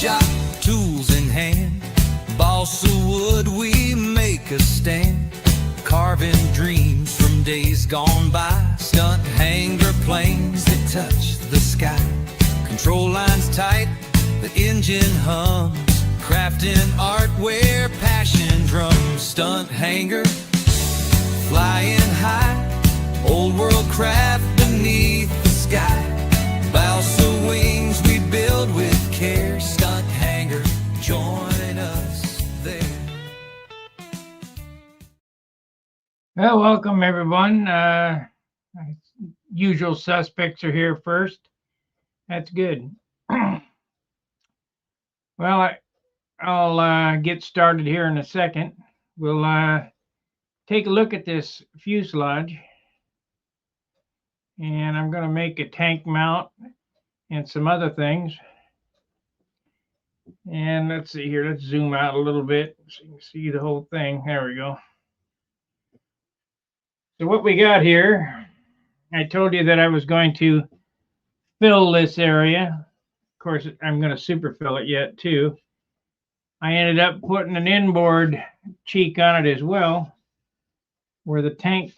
shop, tools in hand. Balsa wood, we make a stand. Carving dreams from days gone by. Stunt hanger planes that touch the sky. Control lines tight, the engine hums. Crafting art where passion drums. Stunt hanger, flying high. Old world craft beneath the sky. Balsa wings we build with care. Stunt hanger, join us there. Well, welcome everyone. Usual suspects are here first. That's good. Well, I'll get started here in a second. We'll take a look at this fuselage. And I'm going to make a tank mount and some other things. And let's see here. Let's zoom out a little bit so you can see the whole thing. There we go. So what we got here, I told you that I was going to fill this area. Of course, I'm going to super fill it yet too. I ended up putting an inboard cheek on it as well, where the tank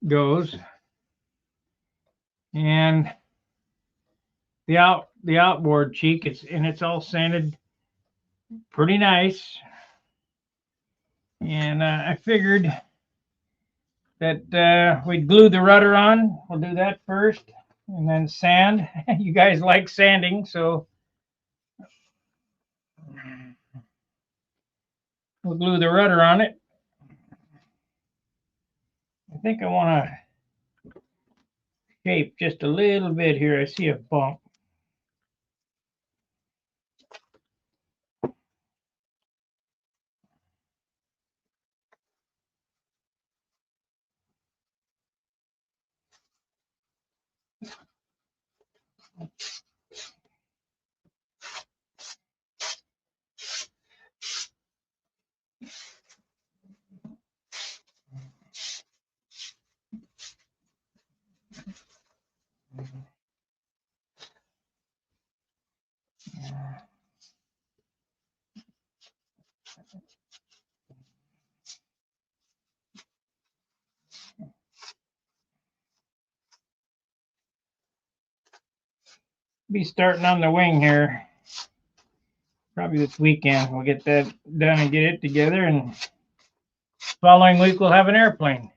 goes. And the outboard cheek, it's all sanded pretty nice. And I figured that we'd glue the rudder on. We'll do that first, and then sand. You guys like sanding, so we'll glue the rudder on it. I think I want to shape just a little bit here. I see a bump. Be starting on the wing here probably this weekend. We'll get that done and get it together, and following week we'll have an airplane.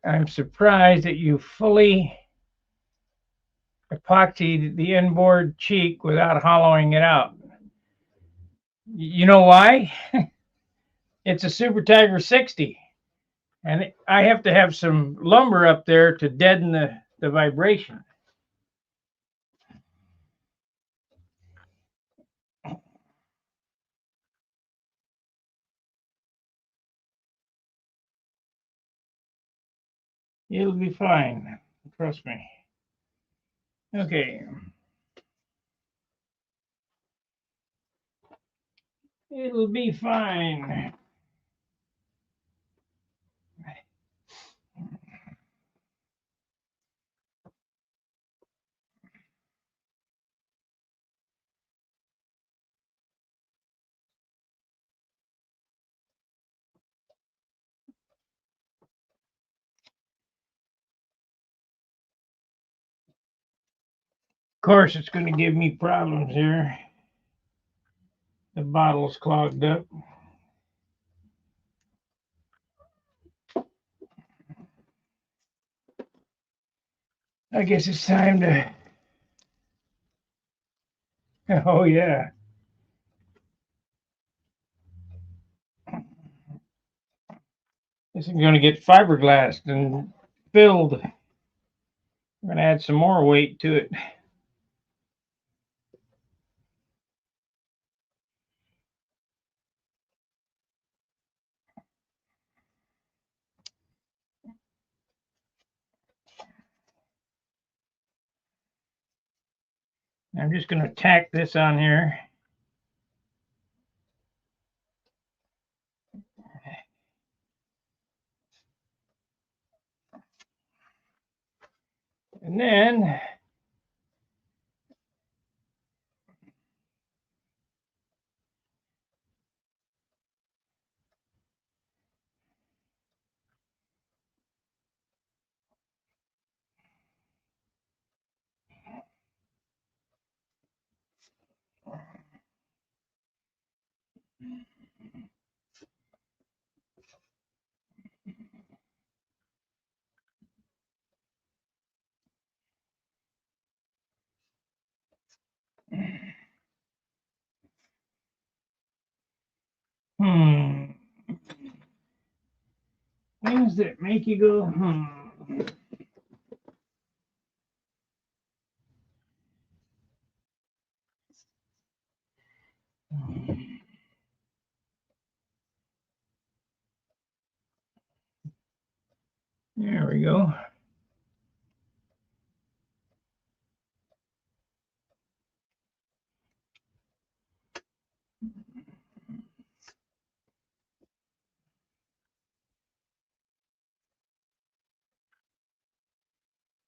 I'm surprised that you fully epoxied the inboard cheek without hollowing it out. You know why? It's a Super Tiger 60, and I have to have some lumber up there to deaden the vibration. It'll be fine, trust me. Okay. It'll be fine. Of course, it's going to give me problems here. The bottle's clogged up. I guess it's time to... Oh, yeah. This is going to get fiberglassed and filled. I'm going to add some more weight to it. I'm just going to tack this on here. And then things that make you go. There we go.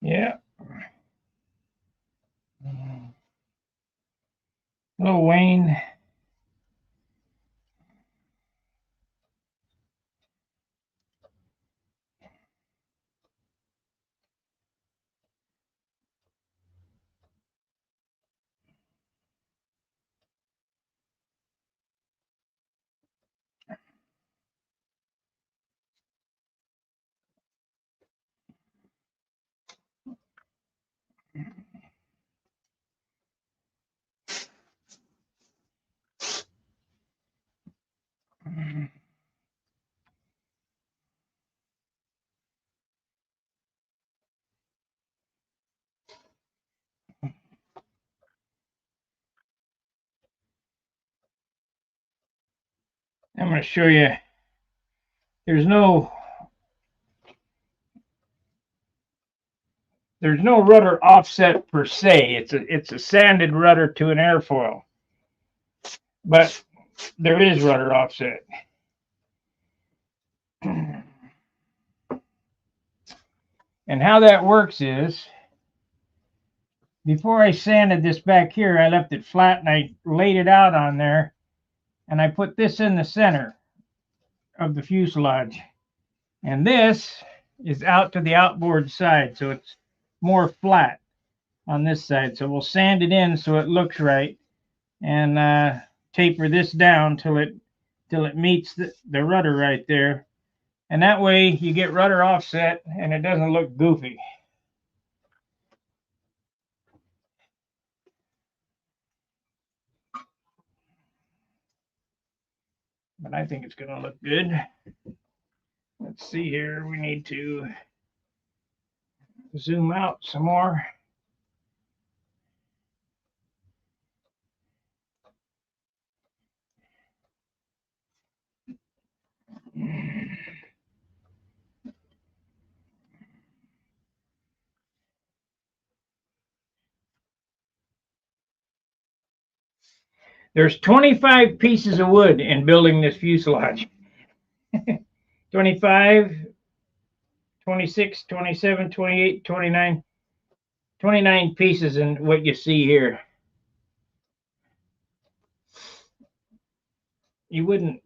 Yeah. Hello, Wayne. I'm going to show you. There's no rudder offset per se. It's a sanded rudder to an airfoil, but there is rudder offset. And how that works is, before I sanded this back here, I left it flat and I laid it out on there, and I put this in the center of the fuselage. And this is out to the outboard side, so it's more flat on this side. So we'll sand it in so it looks right, and taper this down till it meets the rudder right there. And that way you get rudder offset and it doesn't look goofy. But I think it's going to look good. Let's see here. We need to zoom out some more. There's 25 pieces of wood in building this fuselage. 25, 26, 27, 28, 29. 29 pieces in what you see here. You wouldn't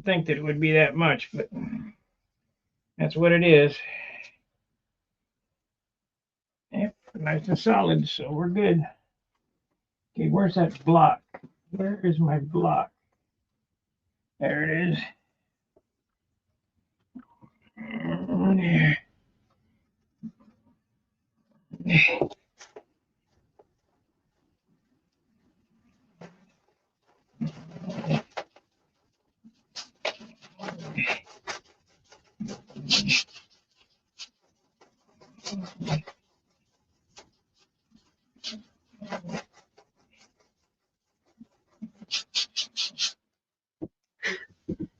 think that it would be that much, but that's what it is. Yep, nice and solid, so we're good. Okay, where's that block? Where is my block? There it is.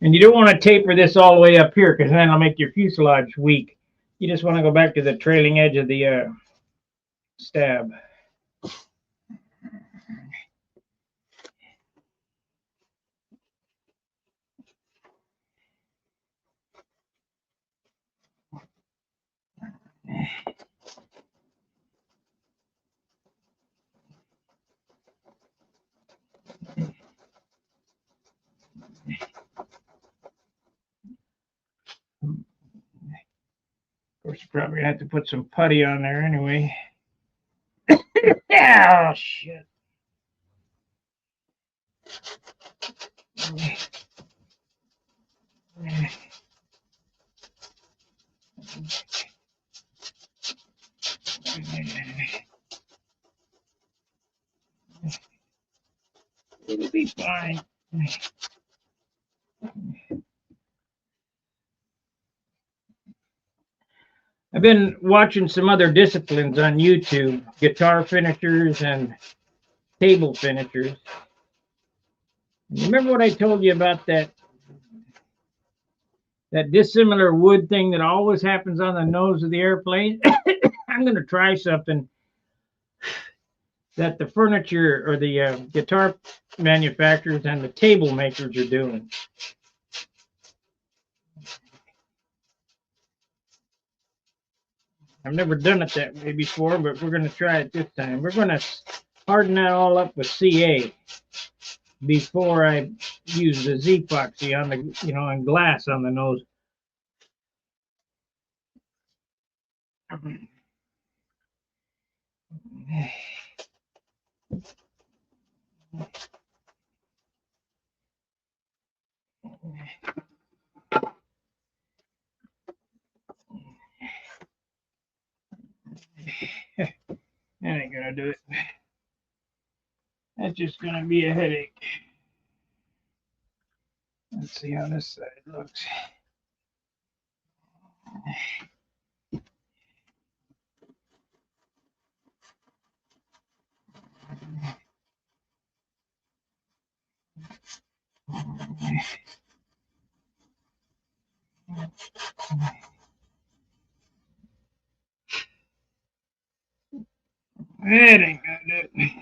And you don't want to taper this all the way up here, because then it'll make your fuselage weak. You just want to go back to the trailing edge of the stab. course, you probably have to put some putty on there anyway. Oh, shit. It'll be fine. I've been watching some other disciplines on YouTube, guitar finishers and table finishers. Remember what I told you about that dissimilar wood thing that always happens on the nose of the airplane? I'm going to try something that the furniture or the guitar manufacturers and the table makers are doing. I've never done it that way before, but we're going to try it this time. We're going to harden that all up with CA before I use the Z-epoxy on the, on glass on the nose. That ain't gonna do it. That's just gonna be a headache. Let's see how this side looks. That ain't gonna do it.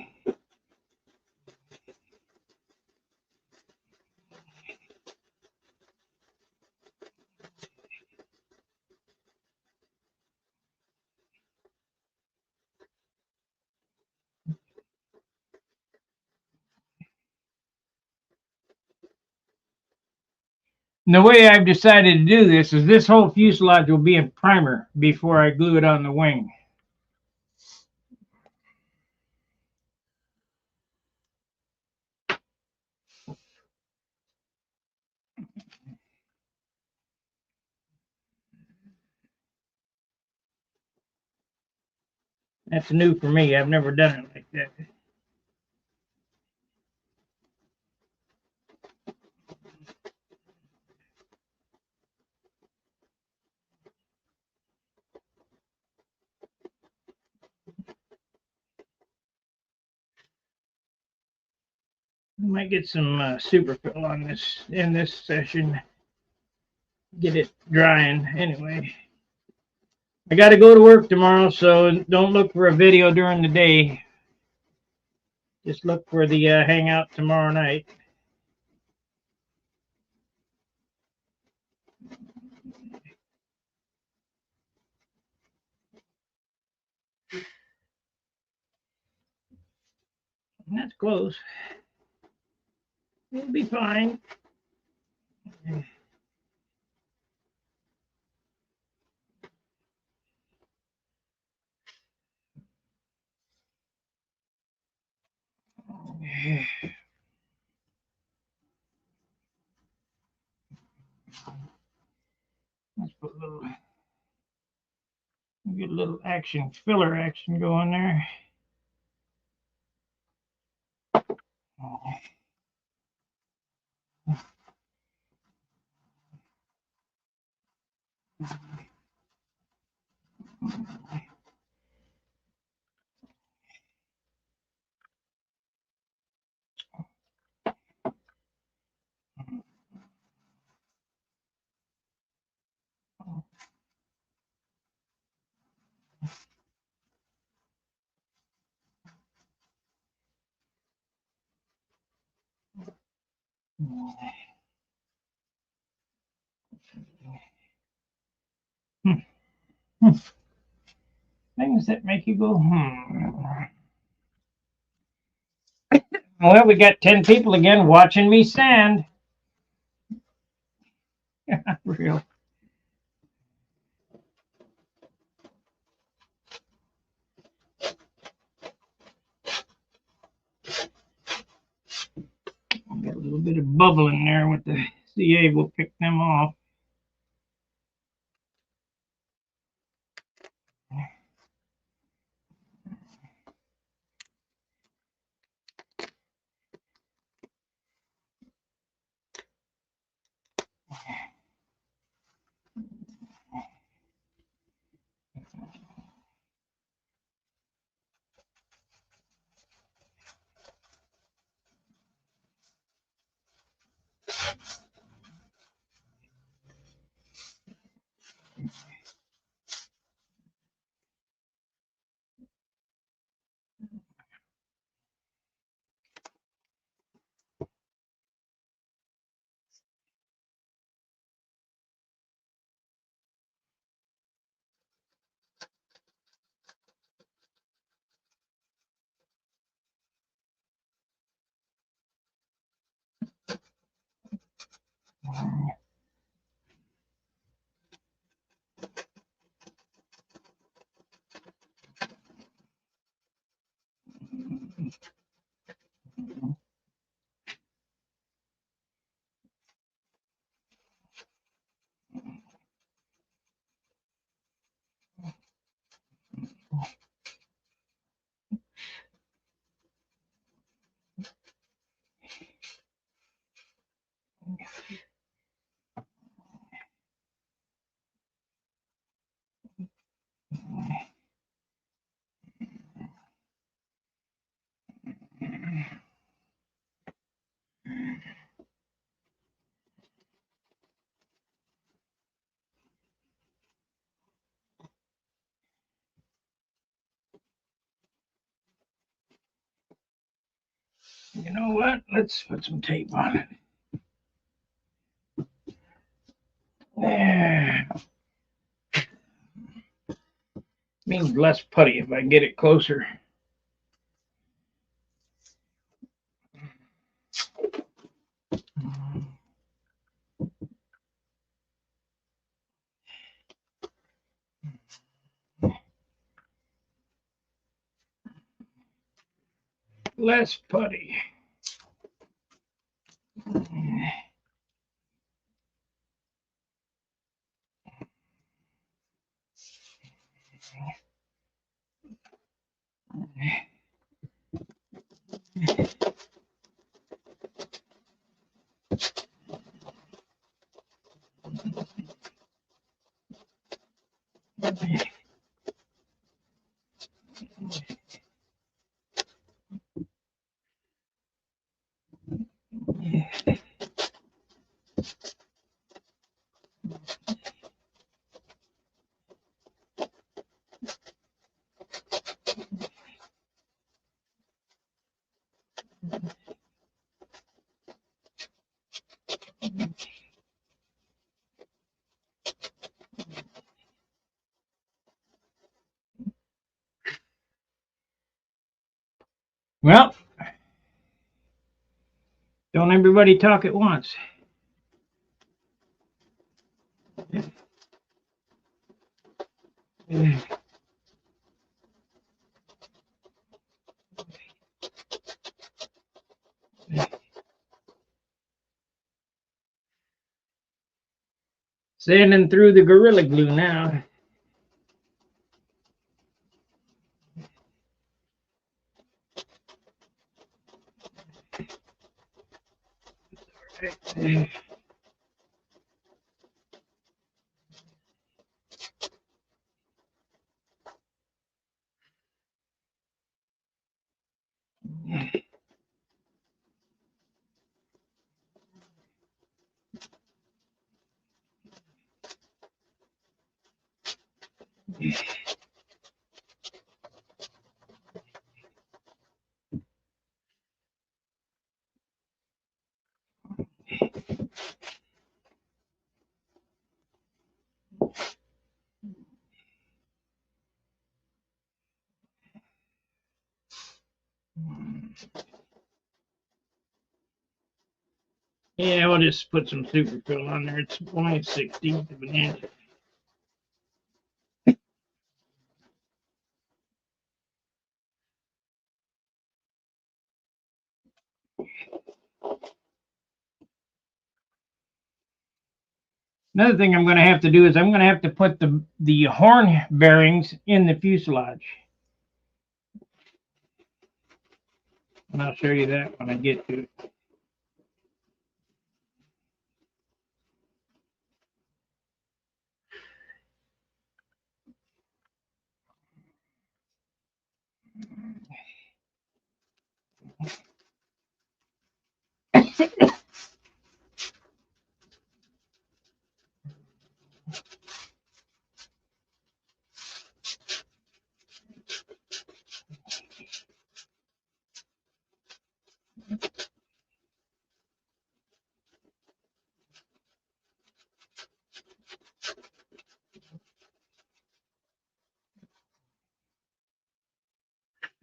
And the way I've decided to do this is this whole fuselage will be in primer before I glue it on the wing. That's new for me. I've never done it like that. We might get some superfill on this in this session. Get it drying anyway. I got to go to work tomorrow, so don't look for a video during the day. Just look for the hangout tomorrow night. That's close. It'll be fine. Let's put a little, get a little action, filler action going there. Things that make you go, Well, we got 10 people again watching me sand. Real. little bit of bubbling there with the CA will pick them off. You know what? Let's put some tape on it. There. Means less putty if I get it closer. Less putty. Well, don't everybody talk at once. Sanding through the Gorilla Glue now. Yeah, we'll just put some superfill on there. It's only 1/16 of an inch. Another thing I'm going to have to do is I'm going to have to put the horn bearings in the fuselage. And I'll show you that when I get to it.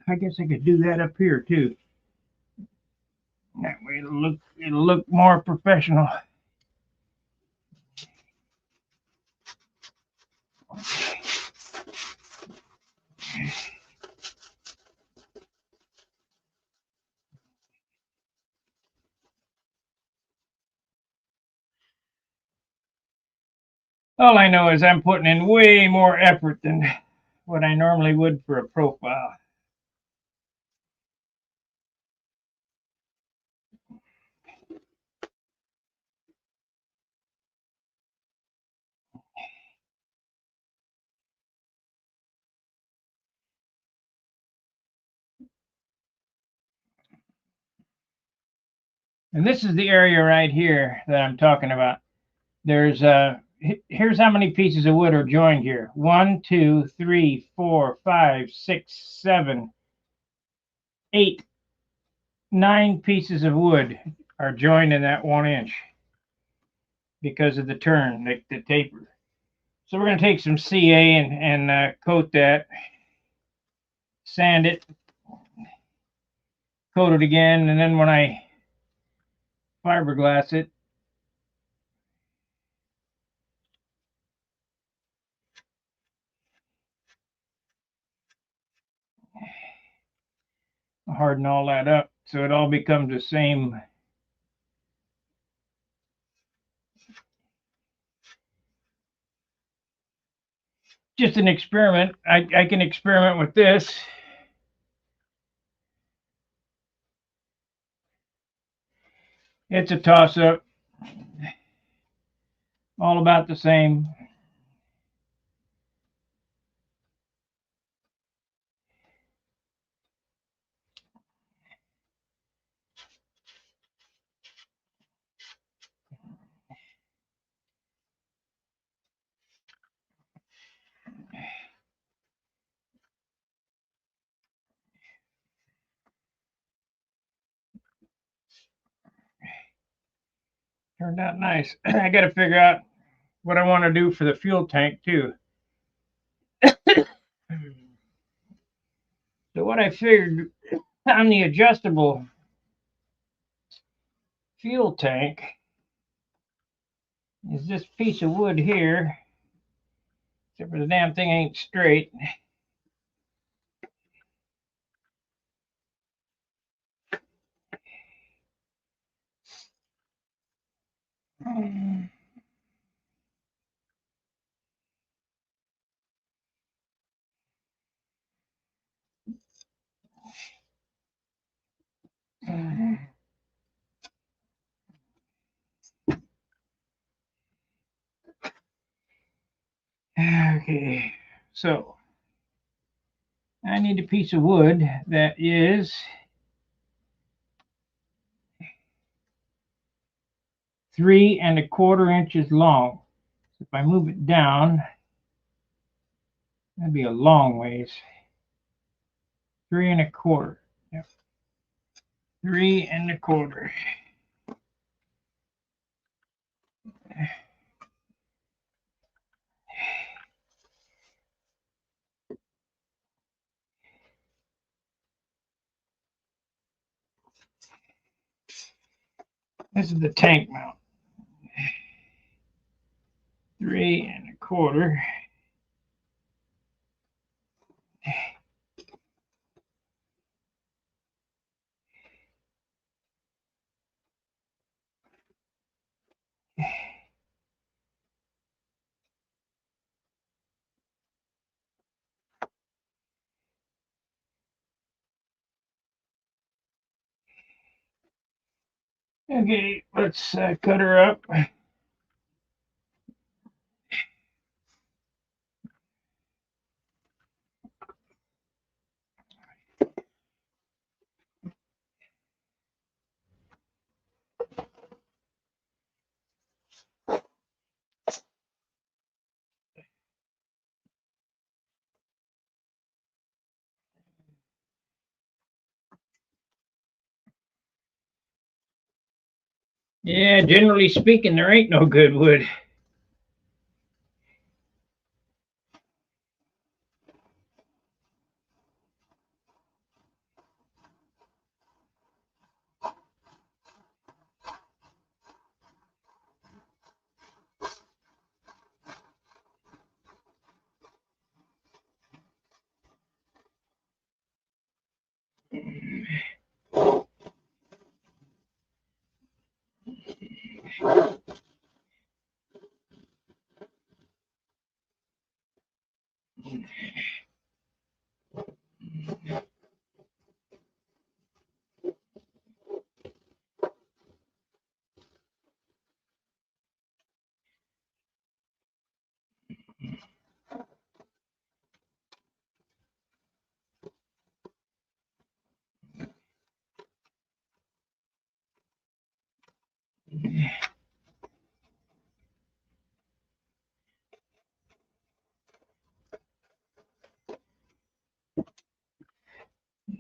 I guess I could do that up here too. That way it'll look more professional. All I know is I'm putting in way more effort than what I normally would for a profile. And this is the area right here that I'm talking about. There's here's how many pieces of wood are joined here. 1, 2, 3, 4, 5, 6, 7, 8, 9 pieces of wood are joined in that 1 inch because of the turn, the taper. So we're going to take some CA and coat that, sand it, coat it again, and then when I fiberglass it, harden all that up so it all becomes the same. Just an experiment. I can experiment with this. It's a toss-up. All about the same. Turned out nice. I got to figure out what I want to do for the fuel tank too. So what I figured on the adjustable fuel tank is this piece of wood here, except for the damn thing ain't straight. Okay, so I need a piece of wood that is 3¼ inches long. So if I move it down, that'd be a long ways. 3¼ Yep. 3¼ This is the tank mount. 3¼ Okay, let's cut her up. Yeah, generally speaking, there ain't no good wood.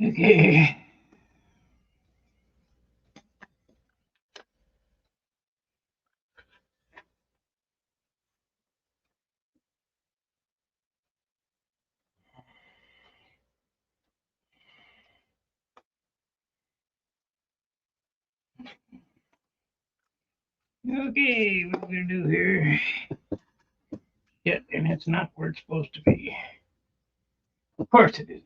Okay. Okay, what we're gonna do here? Yeah, and it's not where it's supposed to be. Of course it is.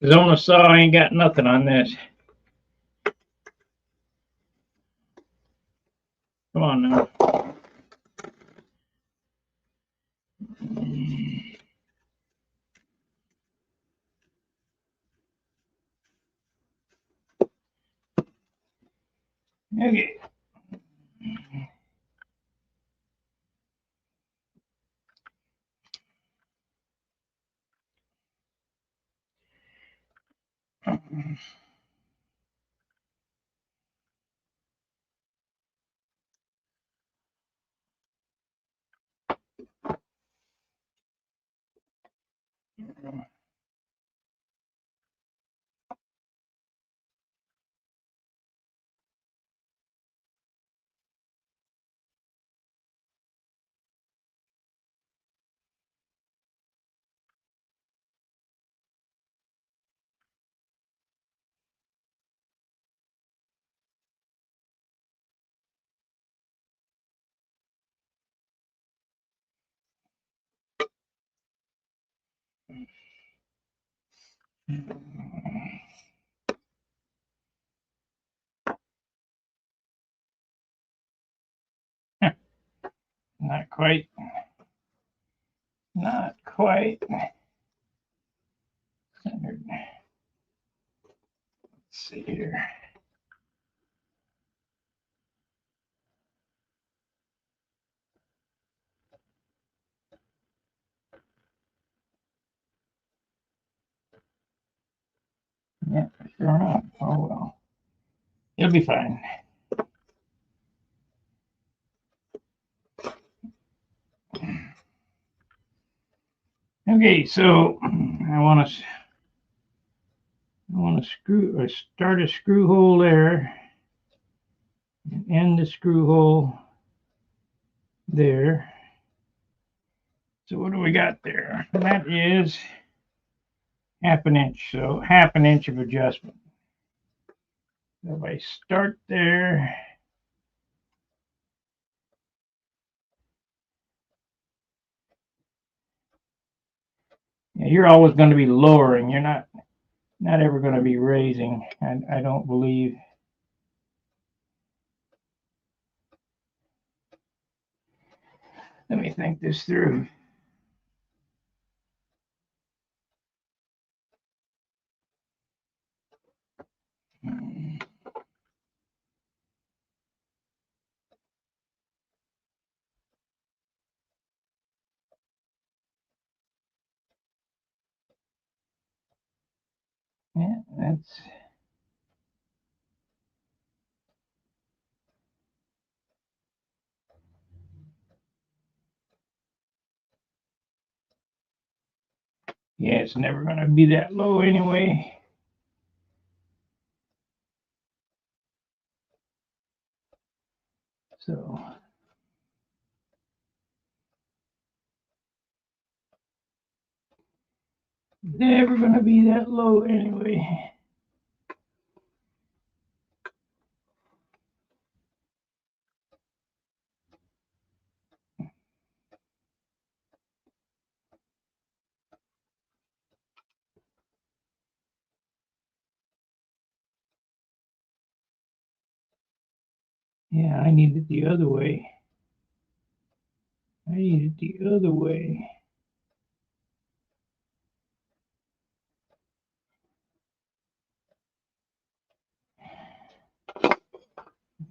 Cause on the saw, I ain't got nothing on this. Come on now. Okay. Not quite. Not quite centered. Let's see here. Yeah, sure not. Oh well. It'll be fine. Okay, so I want to screw or start a screw hole there and end the screw hole there. So what do we got there? That is 1/2 inch, so 1/2 inch of adjustment. So if I start there, you're always going to be lowering. You're not ever going to be raising. I don't believe. Let me think this through. Yeah, that's. Yeah, it's never going to be that low anyway. So never going to be that low anyway. Yeah, I need it the other way. I need it the other way.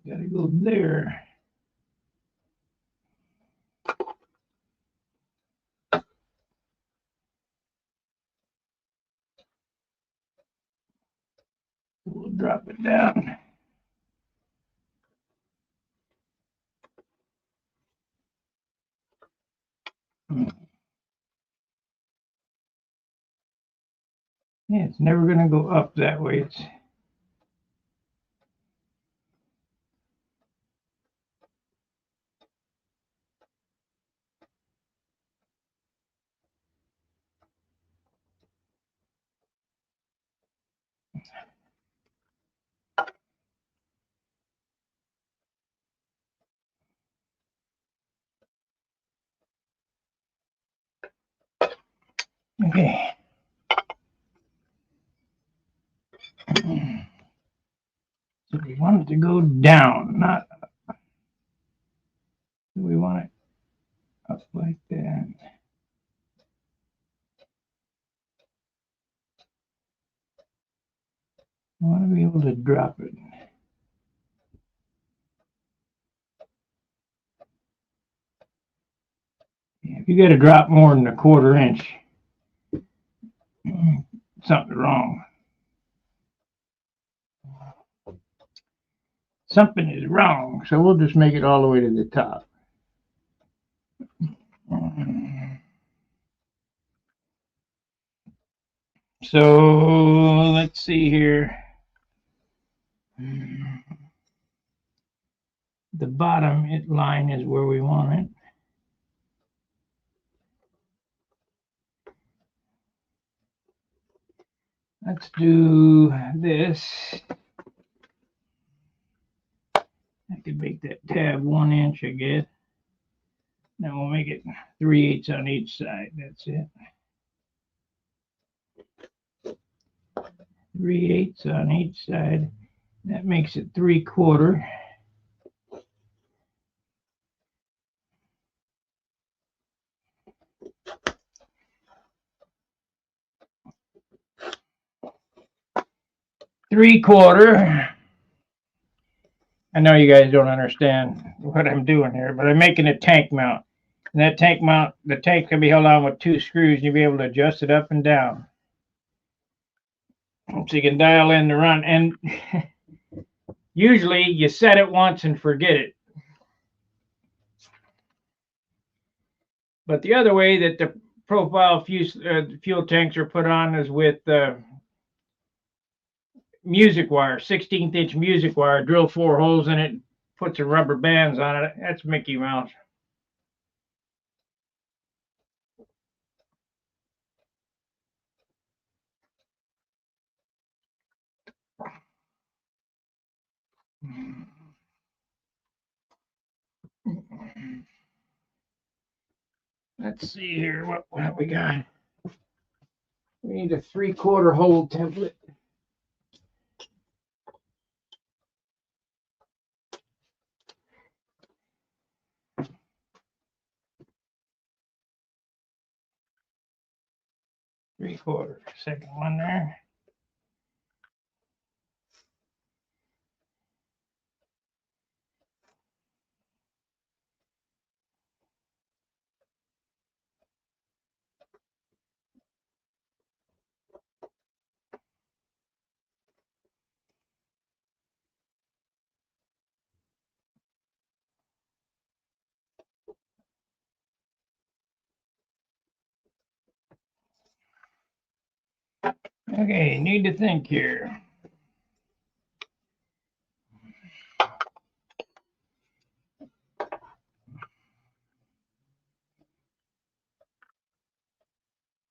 Gotta go there. We'll drop it down. Yeah, it's never going to go up that way. It's okay. So we want it to go down, not up. So we want it up like that. I want to be able to drop it. Yeah, if you got to drop more than 1/4 inch, something's wrong. Something is wrong. So we'll just make it all the way to the top. So let's see here. The bottom line is where we want it. Let's do this. I could make that tab 1 inch, I guess. Now we'll make it 3/8 on each side. That's it. 3/8 on each side. That makes it 3/4. Three-quarter. I know you guys don't understand what I'm doing here, but I'm making a tank mount. And that tank mount, the tank can be held on with 2 screws, and you'll be able to adjust it up and down. So you can dial in the run. And usually you set it once and forget it. But the other way that the profile fuel tanks are put on is with music wire, 16th-inch music wire. Drill 4 holes in it, put some rubber bands on it. That's Mickey Mouse. Let's see here what we got. We need a 3/4 hole template. Three-quarter. Second one there. Okay, need to think here.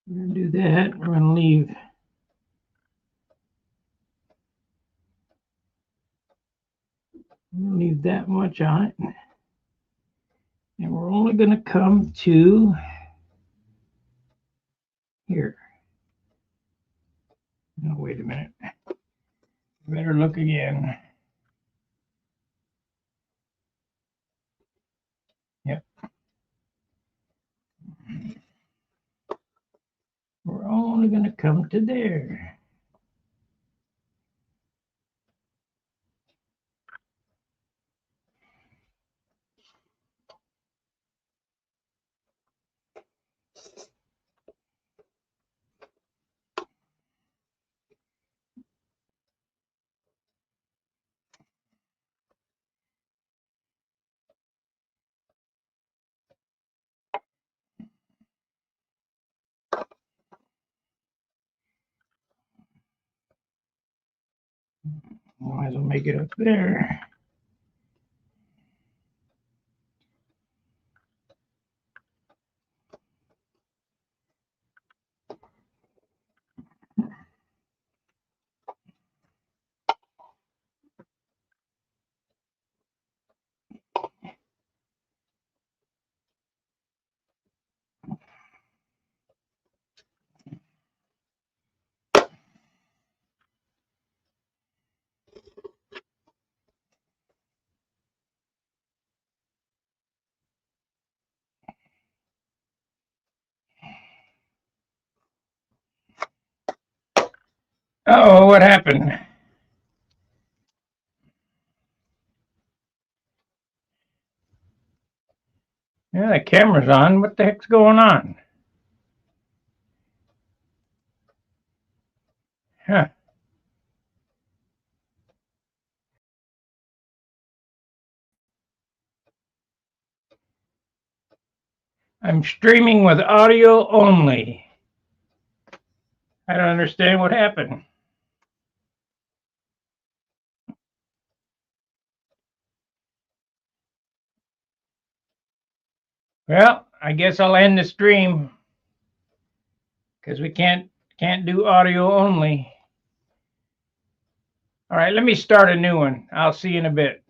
We're going to do that. We're going to leave that much on it. And we're only going to come to here. No, wait a minute. Better look again. Yep. We're only going to come to there. Might as well make it up there. Oh, what happened? Yeah, the camera's on. What the heck's going on? Huh. I'm streaming with audio only. I don't understand what happened. Well, I guess I'll end the stream because we can't do audio only. All right, let me start a new one. I'll see you in a bit.